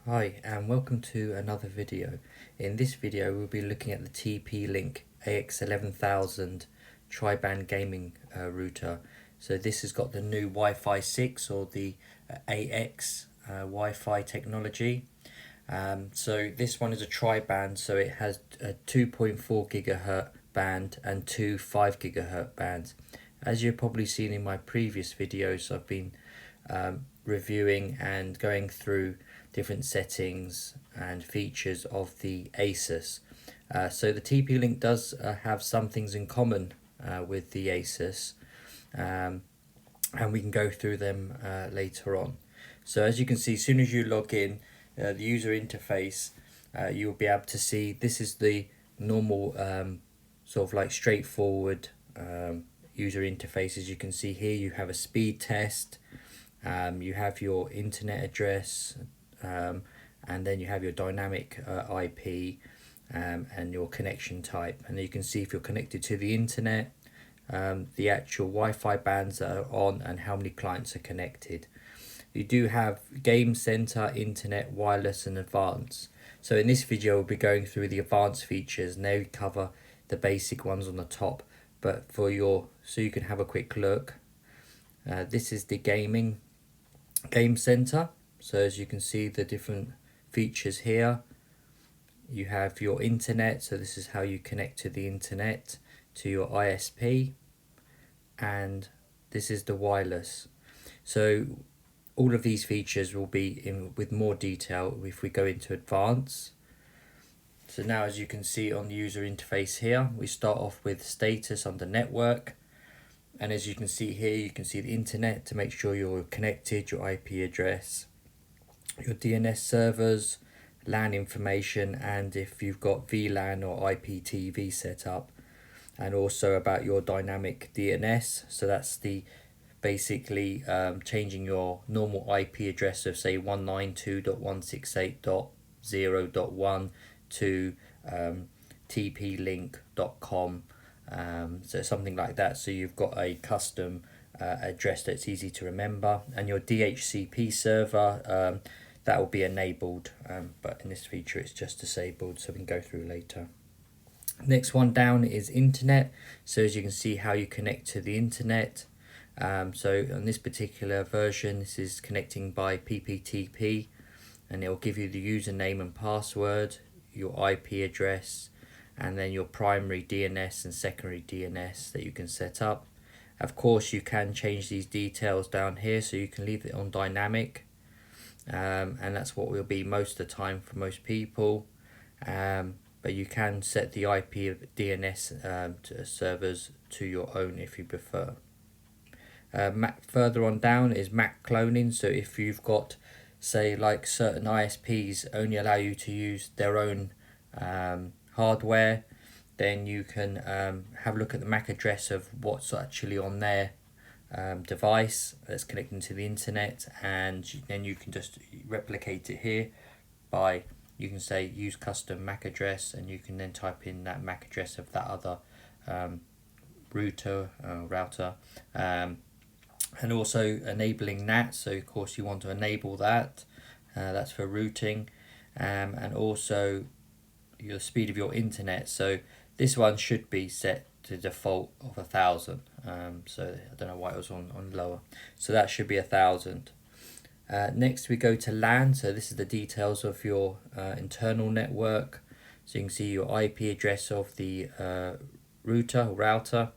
Hi and welcome to another video. In this video we'll be looking at the TP-Link AX11000 tri-band gaming router. So this has got the new Wi-Fi 6 or the AX Wi-Fi technology. So this one is a tri-band, so it has a 2.4 gigahertz band and two 5 gigahertz bands. As you've probably seen in my previous videos, I've been reviewing and going through different settings and features of the Asus. So the TP-Link does have some things in common with the Asus, and we can go through them later on. So as you can see, as soon as you log in, the user interface, you'll be able to see this is the normal sort of like straightforward user interface. As you can see here, you have a speed test, you have your internet address, and then you have your dynamic IP and your connection type, and you can see if you're connected to the internet, the actual Wi-Fi bands that are on, and how many clients are connected. You do have Game Center, Internet, Wireless and Advanced. So in this video we'll be going through the advanced features, and they cover the basic ones on the top. But so you can have a quick look. This is the Game Center. So as you can see, the different features here. You have your internet, so this is how you connect to the internet, to your ISP, and this is the wireless. So all of these features will be in with more detail if we go into advanced. So now, as you can see on the user interface here, we start off with status under network, and as you can see here, you can see the internet to make sure you're connected, your IP address, your DNS servers, LAN information, and if you've got VLAN or IPTV set up, and also about your dynamic DNS. So that's the basically changing your normal IP address of say 192.168.0.1 to tplink.com, so something like that, so you've got a custom address that's easy to remember, and your DHCP server, that will be enabled, but in this feature it's just disabled, so we can go through later. Next one down is internet. So as you can see how you connect to the internet. So on this particular version, this is connecting by PPTP, and it will give you the username and password, your IP address, and then your primary DNS and secondary DNS that you can set up. Of course, you can change these details down here, so you can leave it on dynamic, and that's what will be most of the time for most people. But you can set the IP of DNS to servers to your own if you prefer. Further on down is MAC cloning. So if you've got, say, like certain ISPs only allow you to use their own hardware, then you can have a look at the MAC address of what's actually on their device that's connecting to the internet, and then you can just replicate it here by, you can say use custom MAC address, and you can then type in that MAC address of that other router, and also enabling NAT. So of course you want to enable that, that's for routing, and also the speed of your internet. So this one should be set to default of 1,000. So I don't know why it was on lower. So that should be 1,000. Next we go to LAN. So this is the details of your internal network. So you can see your IP address of the router,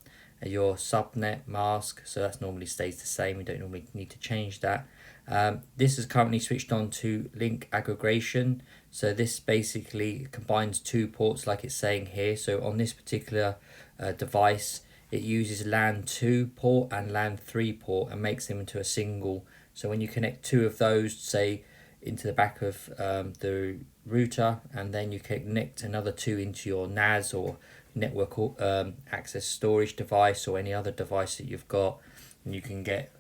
your subnet mask. So that normally stays the same. We don't normally need to change that. This is currently switched on to link aggregation. So this basically combines two ports like it's saying here. So on this particular device, it uses LAN 2 port and LAN 3 port and makes them into a single. So when you connect two of those, say, into the back of the router, and then you connect another two into your NAS or network access storage device or any other device that you've got, and you can get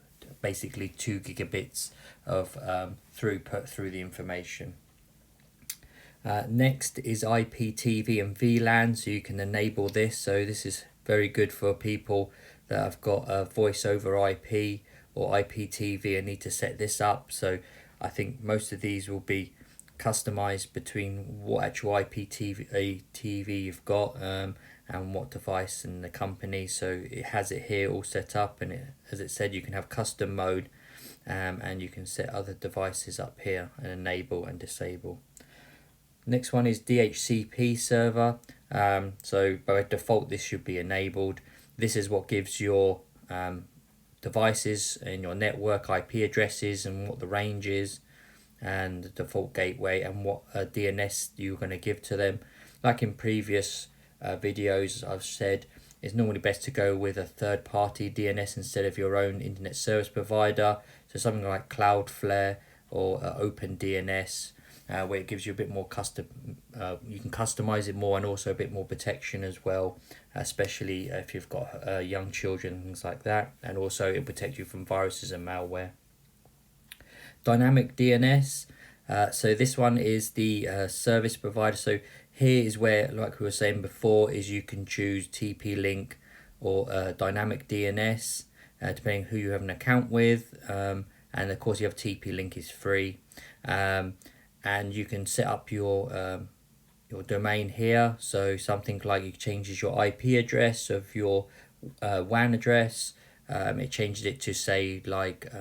basically 2 gigabits of throughput through the information. Next is IPTV and VLAN, so you can enable this. So this is very good for people that have got a voice over IP or IPTV and need to set this up. So I think most of these will be customize between what actual TV you've got, and what device and the company. So it has it here all set up, and as it said, you can have custom mode, and you can set other devices up here and enable and disable. Next one is DHCP server. So by default this should be enabled. This is what gives your devices in your network IP addresses and what the range is, and the default gateway, and what DNS you're going to give to them. Like in previous videos I've said, it's normally best to go with a third-party DNS instead of your own internet service provider. So something like Cloudflare or OpenDNS, where it gives you a bit more custom, you can customize it more, and also a bit more protection as well, especially if you've got young children, things like that, and also it'll protect you from viruses and malware. Dynamic DNS, so this one is the service provider. So here is where, like we were saying before, is you can choose TP-Link or Dynamic DNS, depending who you have an account with, and of course you have TP-Link is free, and you can set up your domain here. So something like it changes your IP address of your WAN address. It changes it to say like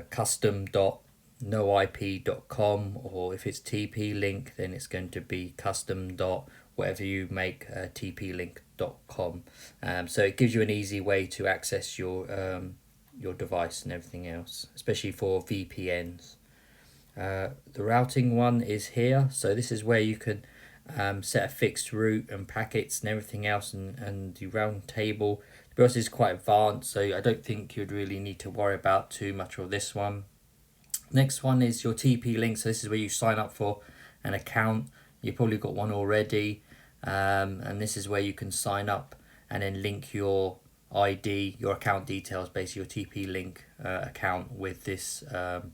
custom.noip.com, or if it's TP-Link then it's going to be custom dot whatever you make TP-Link.com. So it gives you an easy way to access your device and everything else, especially for VPNs. The routing one is here. So this is where you can set a fixed route and packets and everything else, and the round table. To be honest, is quite advanced, so I don't think you'd really need to worry about too much of this one. Next one is your TP-Link. So this is where you sign up for an account. You've probably got one already, and this is where you can sign up and then link your ID, your account details, basically your TP-Link account with this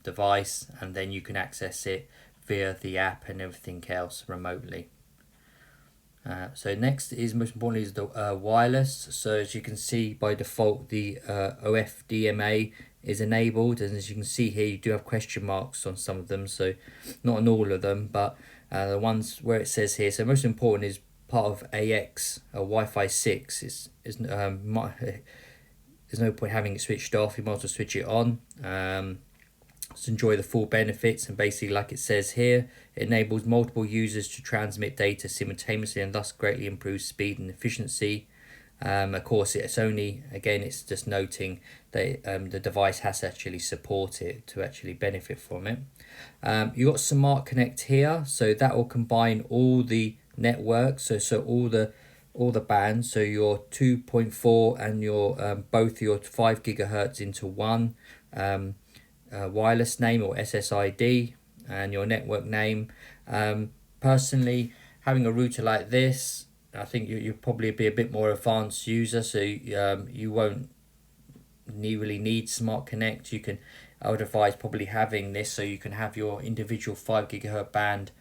device, and then you can access it via the app and everything else remotely. So next is, most importantly, is the wireless. So as you can see, by default the OFDMA is enabled, and as you can see here you do have question marks on some of them, so not on all of them, but the ones where it says here, so most important is part of AX Wi-Fi 6 is there's no point having it switched off. You might as well switch it on. To enjoy the full benefits, and basically, like it says here, it enables multiple users to transmit data simultaneously and thus greatly improves speed and efficiency. Of course, it's only, again, it's just noting that the device has to actually support it to actually benefit from it. You've got Smart Connect here, so that will combine all the networks, so all the bands, so your 2.4 and your both your 5 gigahertz into one. Wireless name or SSID, and your network name. Personally, having a router like this, I think you'll probably be a bit more advanced user, so you won't really need Smart Connect. I would advise probably having this, so you can have your individual 5 gigahertz band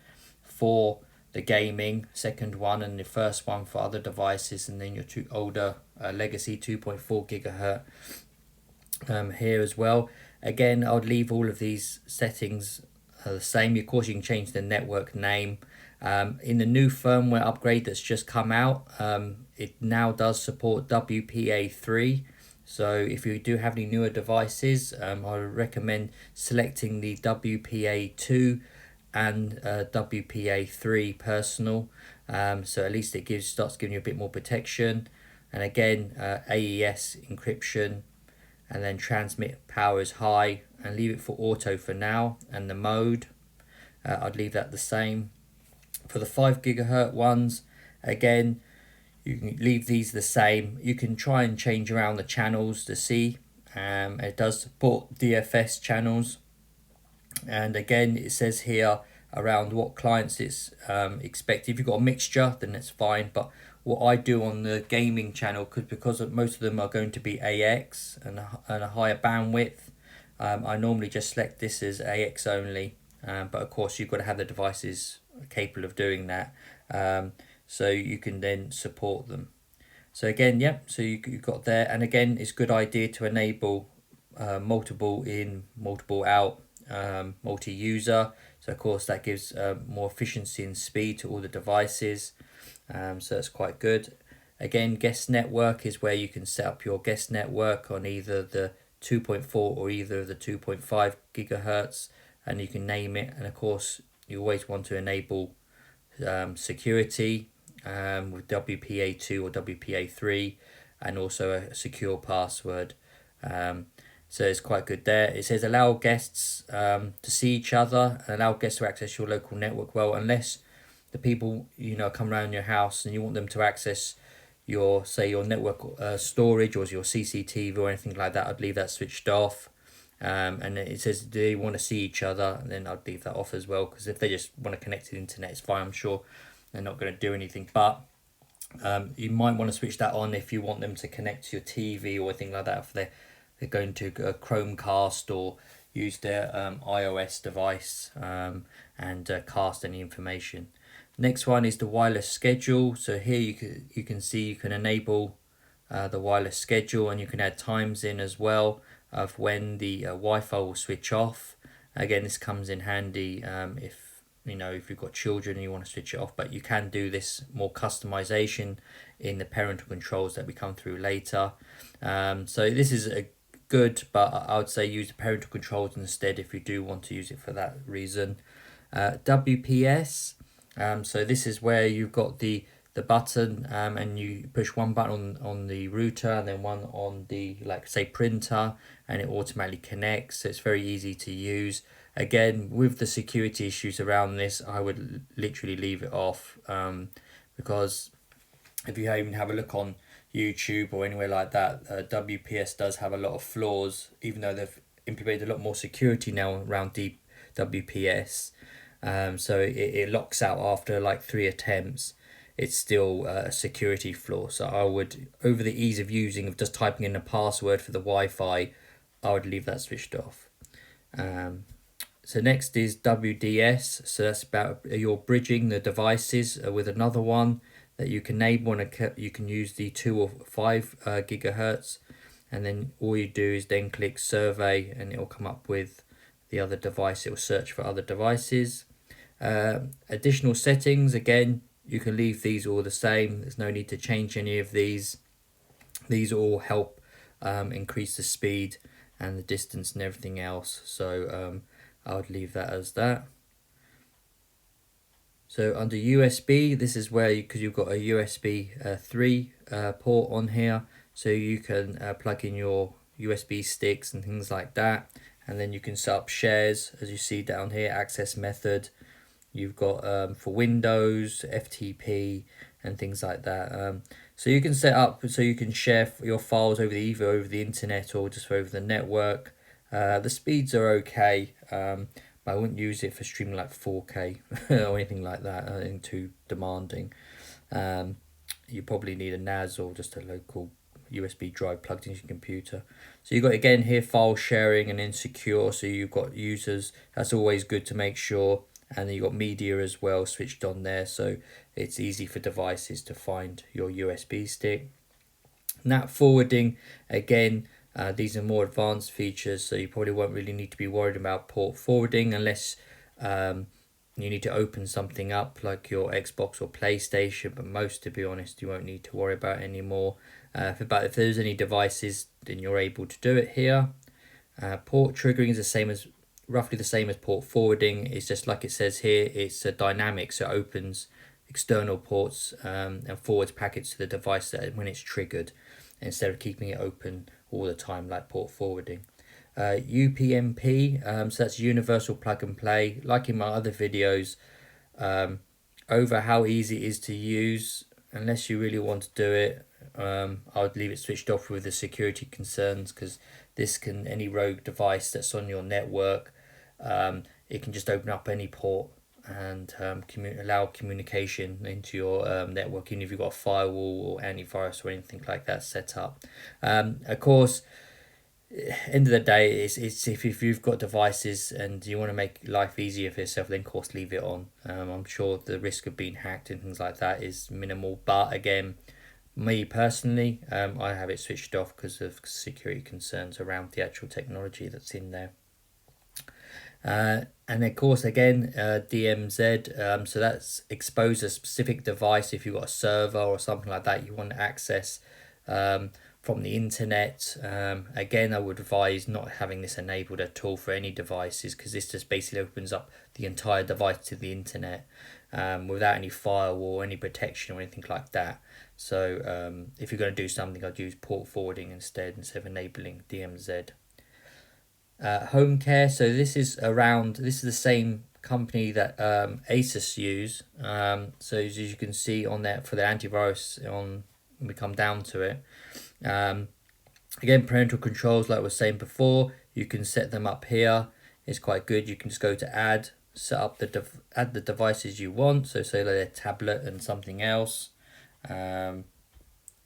for the gaming, second one, and the first one for other devices, and then your two older legacy 2.4 gigahertz here as well. Again, I would leave all of these settings the same. Of course, you can change the network name. In the new firmware upgrade that's just come out, it now does support WPA3. So if you do have any newer devices, I would recommend selecting the WPA2 and WPA3 personal. So at least it starts giving you a bit more protection. And again, AES encryption, and then transmit power is high, and leave it for auto for now. And the mode, I'd leave that the same. For the 5 gigahertz ones, again, you can leave these the same. You can try and change around the channels to see. It does support DFS channels, and again it says here around what clients it's expected. If you've got a mixture, then that's fine, but what I do on the gaming channel, because most of them are going to be AX and a higher bandwidth, I normally just select this as AX only, but of course you've got to have the devices capable of doing that, so you can then support them. So again, so you've got there, and again it's a good idea to enable multiple in, multiple out multi-user. So of course that gives more efficiency and speed to all the devices. So that's quite good. Again, guest network is where you can set up your guest network on either the 2.4 or either the 2.5 gigahertz, and you can name it. And of course, you always want to enable security with WPA2 or WPA3, and also a secure password. So it's quite good there. It says allow guests to see each other and allow guests to access your local network well, unless the people come around your house and you want them to access your, say, your network storage or your CCTV or anything like that. I'd leave that switched off. And it says do they want to see each other, and then I'd leave that off as well, because if they just want to connect to the internet, it's fine. I'm sure they're not going to do anything, but you might want to switch that on if you want them to connect to your TV or anything like that, if they're going to a Chromecast or use their iOS device and cast any information. Next one is the wireless schedule. So here you can see you can enable the wireless schedule, and you can add times in as well of when the Wi-Fi will switch off. Again, this comes in handy if you've got children and you want to switch it off, but you can do this more customization in the parental controls that we come through later. So this is a good, but I would say use the parental controls instead if you do want to use it for that reason. WPS. So this is where you've got the button and you push one button on the router and then one on the, like, say, printer, and it automatically connects. So it's very easy to use. Again, with the security issues around this, I would literally leave it off, because if you even have a look on YouTube or anywhere like that, WPS does have a lot of flaws, even though they've implemented a lot more security now around WPS. So it locks out after like 3 attempts. It's still a security flaw. So I would, over the ease of using, of just typing in a password for the Wi-Fi, I would leave that switched off. So next is WDS. So that's about you're bridging the devices with another one that you can enable, and you can use the 2 or 5 gigahertz, and then all you do is then click survey and it will come up with the other device. It will search for other devices. Additional settings, again, you can leave these all the same. There's no need to change any of these. These all help increase the speed and the distance and everything else. So I would leave that as that. So under USB, this is where because you've got a USB 3 port on here, so you can plug in your USB sticks and things like that, and then you can set up shares, as you see down here, access method. You've got for Windows, FTP and things like that. So you can set up so you can share your files either over the internet or just over the network. The speeds are okay, but I wouldn't use it for streaming like 4K or anything like that. Anything too demanding. You probably need a NAS or just a local USB drive plugged into your computer. So you've got again here file sharing and insecure. So you've got users. That's always good to make sure. And then you've got media as well switched on there, so it's easy for devices to find your USB stick. NAT forwarding, again, these are more advanced features, so you probably won't really need to be worried about port forwarding unless you need to open something up like your Xbox or PlayStation, but most, to be honest, you won't need to worry about anymore. But if there's any devices, then you're able to do it here. Port triggering is roughly the same as port forwarding. It's just like it says here, it's a dynamic, so it opens external ports and forwards packets to the device when it's triggered, instead of keeping it open all the time like port forwarding. UPnP, so that's universal plug and play. Like in my other videos, over how easy it is to use, unless you really want to do it, I would leave it switched off with the security concerns, because any rogue device that's on your network, it can just open up any port and allow communication into your network, even if you've got a firewall or antivirus or anything like that set up. Of course, end of the day, it's if you've got devices and you want to make life easier for yourself, then of course leave it on. I'm sure the risk of being hacked and things like that is minimal, but again, me personally, I have it switched off because of security concerns around the actual technology that's in there. And of course, again, DMZ, so that's expose a specific device if you've got a server or something like that you want to access um, from the internet. Again, I would advise not having this enabled at all for any devices, because this just basically opens up the entire device to the internet without any firewall or any protection or anything like that. So if you're going to do something, I'd use port forwarding instead of enabling DMZ. Home care, so this is the same company that Asus use. So as you can see on there for the antivirus, when we come down to it, again, parental controls, like I was saying before, you can set them up here. It's quite good. You can just go to add, set up add the devices you want, so say like a tablet and something else, and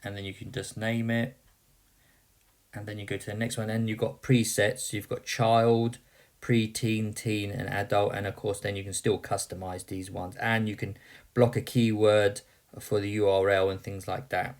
then you can just name it, and then you go to the next one, and you've got presets. You've got child, pre-teen, teen, and adult, and of course then you can still customize these ones, and you can block a keyword for the URL and things like that.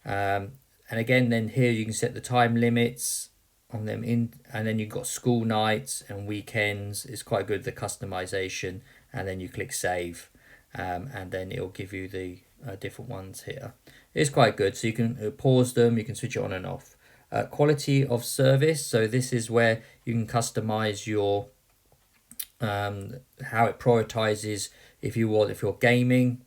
And again, then here you can set the time limits on them and then you've got school nights and weekends. It's quite good, the customization, and then you click save, and then it'll give you the different ones here. It's quite good, so you can pause them, you can switch it on and off. Quality of service, so this is where you can customize your how it prioritizes. If you're gaming,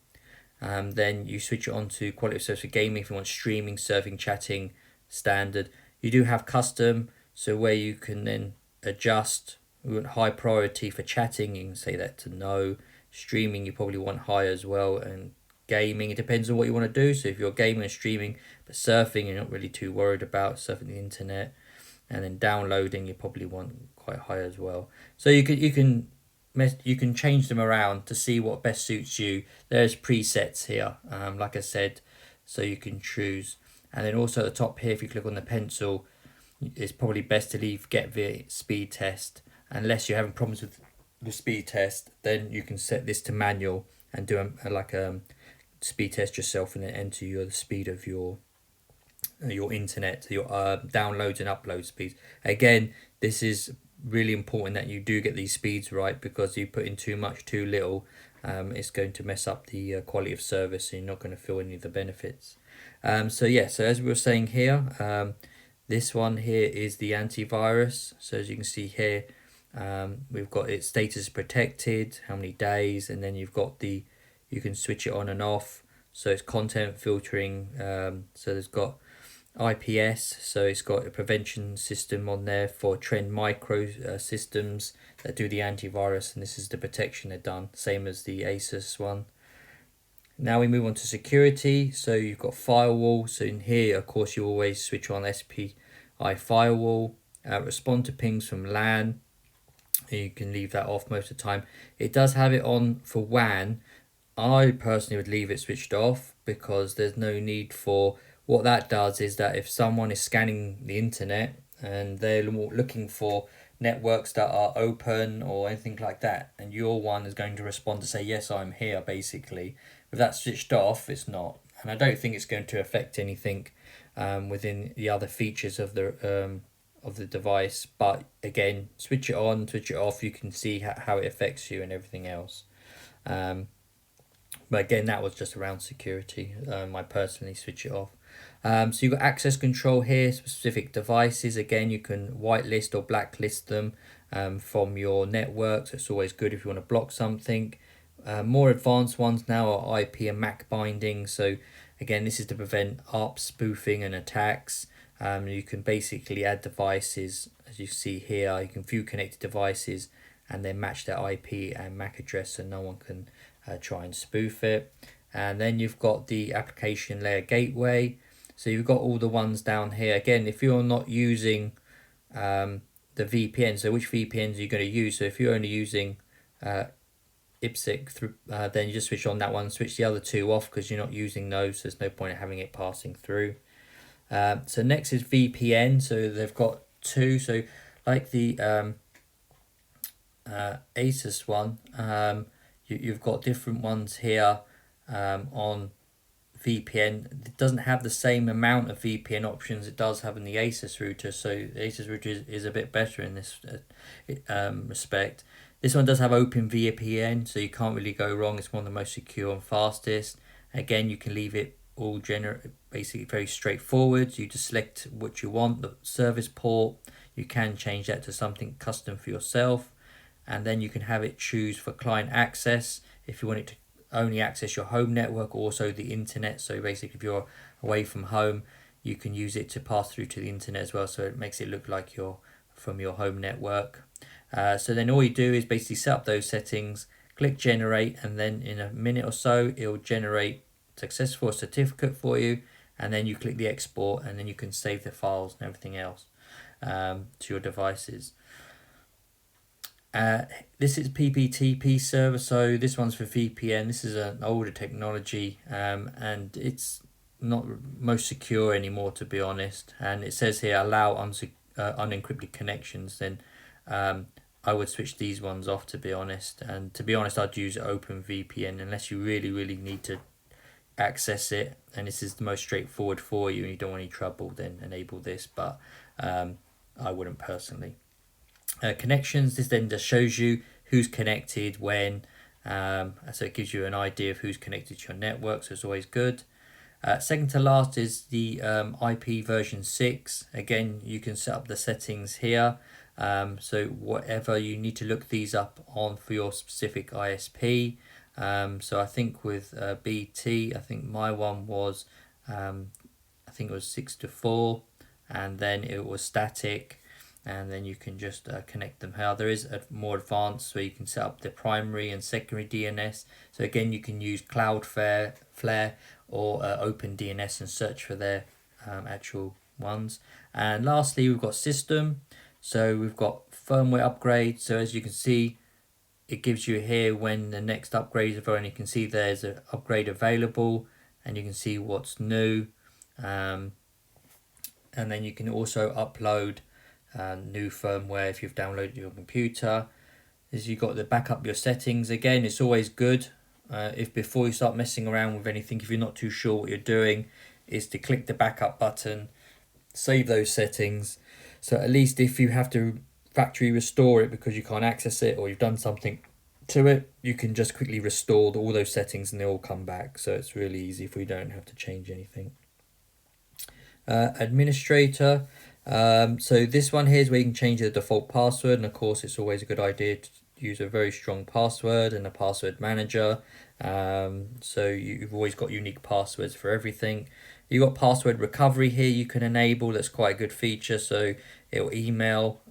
then you switch it on to quality of service for gaming. If you want streaming, surfing, chatting, standard. You do have custom, so where you can then adjust. We want high priority for chatting, you can say that to no. Streaming, you probably want high as well, and gaming, it depends on what you want to do. So if you're gaming and streaming, but surfing, you're not really too worried about surfing the internet, and then downloading, you probably want quite high as well. So you can change them around to see what best suits you. There's presets here, like I said, so you can choose. And then also at the top here, if you click on the pencil, it's probably best to leave get via speed test. Unless you're having problems with the speed test, then you can set this to manual and do a speed test yourself, and then enter the speed of your internet, your downloads and upload speeds. Again, this is really important that you do get these speeds right, because you put in too much, too little, it's going to mess up the quality of service, and you're not going to feel any of the benefits. So as we were saying here, this one here is the antivirus. So as you can see here, we've got its status protected, how many days, and then you've got you can switch it on and off. So it's content filtering. So there's got IPS, so it's got a prevention system on there for Trend Micro systems that do the antivirus, and this is the protection they've done, same as the Asus one. Now we move on to security. So you've got firewall. So in here, of course, you always switch on SPI firewall. Respond to pings from LAN. You can leave that off most of the time. It does have it on for WAN. I personally would leave it switched off, because there's no need for. What that does is that if someone is scanning the internet and they're looking for networks that are open or anything like that, and your one is going to respond to say, yes, I'm here, basically. With that switched off, it's not. And I don't think it's going to affect anything within the other features of the device. But again, switch it on, switch it off, you can see how it affects you and everything else. But again, that was just around security. I personally switch it off. So you've got access control here, specific devices. Again, you can whitelist or blacklist them from your network. So it's always good if you want to block something. More advanced ones now are IP and MAC binding. So again, this is to prevent ARP spoofing and attacks. You can basically add devices, as you see here. You can view connected devices and then match their IP and MAC address, so no one can try and spoof it. And then you've got the application layer gateway. So you've got all the ones down here. Again, if you're not using the VPN, so which VPNs are you going to use? So if you're only using IPsec, then you just switch on that one, switch the other two off, because you're not using those, so there's no point in having it passing through. So next is VPN. So they've got two. So like the Asus one, you've got different ones here on VPN. It doesn't have the same amount of VPN options it does have in the Asus router, so the Asus router is a bit better in this respect. This one does have OpenVPN, so you can't really go wrong. It's one of the most secure and fastest. Again, you can leave it all basically very straightforward. You just select what you want, the service port. You can change that to something custom for yourself, and then you can have it choose for client access if you want it to only access your home network, also the internet. So basically, if you're away from home, you can use it to pass through to the internet as well, so it makes it look like you're from your home network. So then all you do is basically set up those settings, click generate, and then in a minute or so it will generate successful certificate for you, and then you click the export, and then you can save the files and everything else to your devices. This is PPTP server, so this one's for VPN. This is an older technology, and it's not most secure anymore, to be honest. And it says here allow unencrypted connections. Then I would switch these ones off, to be honest. And to be honest, I'd use OpenVPN unless you really need to access it, and this is the most straightforward for you and you don't want any trouble, then enable this, but I wouldn't personally. Connections, this then just shows you who's connected when, so it gives you an idea of who's connected to your network, so it's always good. Second to last is the IP version 6. Again, you can set up the settings here, so whatever you need to look these up on for your specific ISP. So I think with BT, I think my one was, I think it was 6 to 4, and then it was static, and then you can just connect them. How there is a more advanced where you can set up the primary and secondary DNS. So again, you can use Cloudflare or OpenDNS and search for their actual ones. And lastly, we've got system. So we've got firmware upgrade. So as you can see, it gives you here when the next upgrade is available, and you can see there's an upgrade available, and you can see what's new. And then you can also upload new firmware if you've downloaded your computer. As you got to back up your settings, again, it's always good if before you start messing around with anything, if you're not too sure what you're doing, is to click the backup button, save those settings. So at least if you have to factory restore it because you can't access it or you've done something to it, you can just quickly restore all those settings and they all come back. So it's really easy if we don't have to change anything. Administrator. So this one here is where you can change the default password, and of course it's always a good idea to use a very strong password and a password manager. So you've always got unique passwords for everything. You've got password recovery here you can enable. That's quite a good feature. So it'll email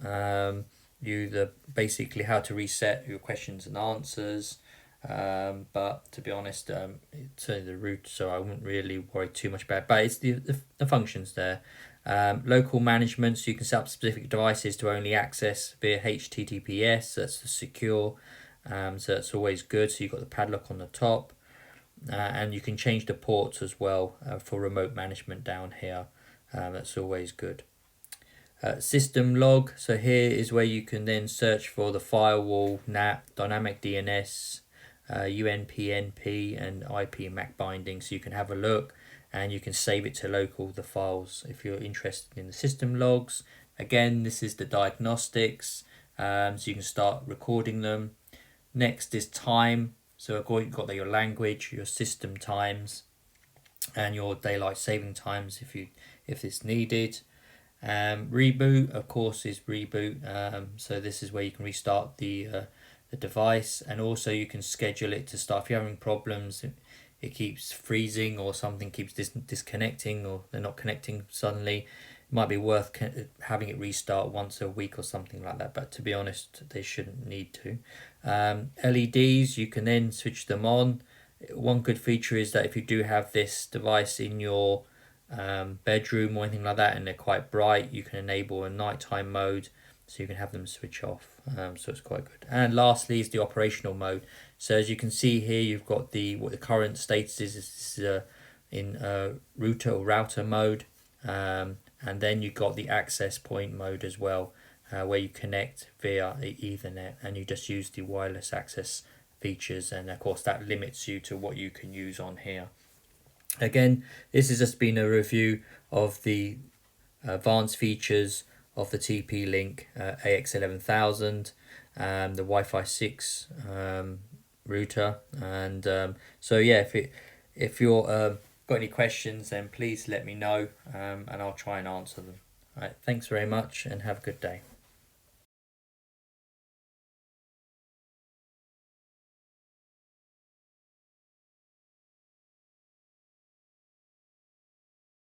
you basically how to reset your questions and answers. But to be honest, it's only the root, so I wouldn't really worry too much about it. But it's the functions there. Local management, so you can set up specific devices to only access via HTTPS. That's the secure, so that's always good. So you've got the padlock on the top, and you can change the ports as well for remote management down here. That's always good. System log, so here is where you can then search for the firewall, NAT, dynamic DNS, UNP, and IP and MAC binding, so you can have a look and you can save it to local, the files, if you're interested in the system logs. Again, this is the diagnostics, so you can start recording them. Next is time, so you've got your language, your system times, and your daylight saving times if it's needed. Reboot, of course, is reboot, so this is where you can restart the device, and also you can schedule it to start. If you're having problems, it keeps freezing or something keeps disconnecting or they're not connecting suddenly, it might be worth having it restart once a week or something like that, but to be honest they shouldn't need to. LEDs, you can then switch them on. One good feature is that if you do have this device in your bedroom or anything like that and they're quite bright, you can enable a nighttime mode so you can have them switch off, so it's quite good. And lastly is the operational mode. So as you can see here, you've got what the current status is. This is in router or router mode, and then you've got the access point mode as well, where you connect via Ethernet and you just use the wireless access features, and of course that limits you to what you can use on here. Again, this has just been a review of the advanced features of the TP-Link AX11000, the Wi-Fi 6 router, and so yeah, if you're got any questions, then please let me know, and I'll try and answer them. All right, thanks very much, and have a good day.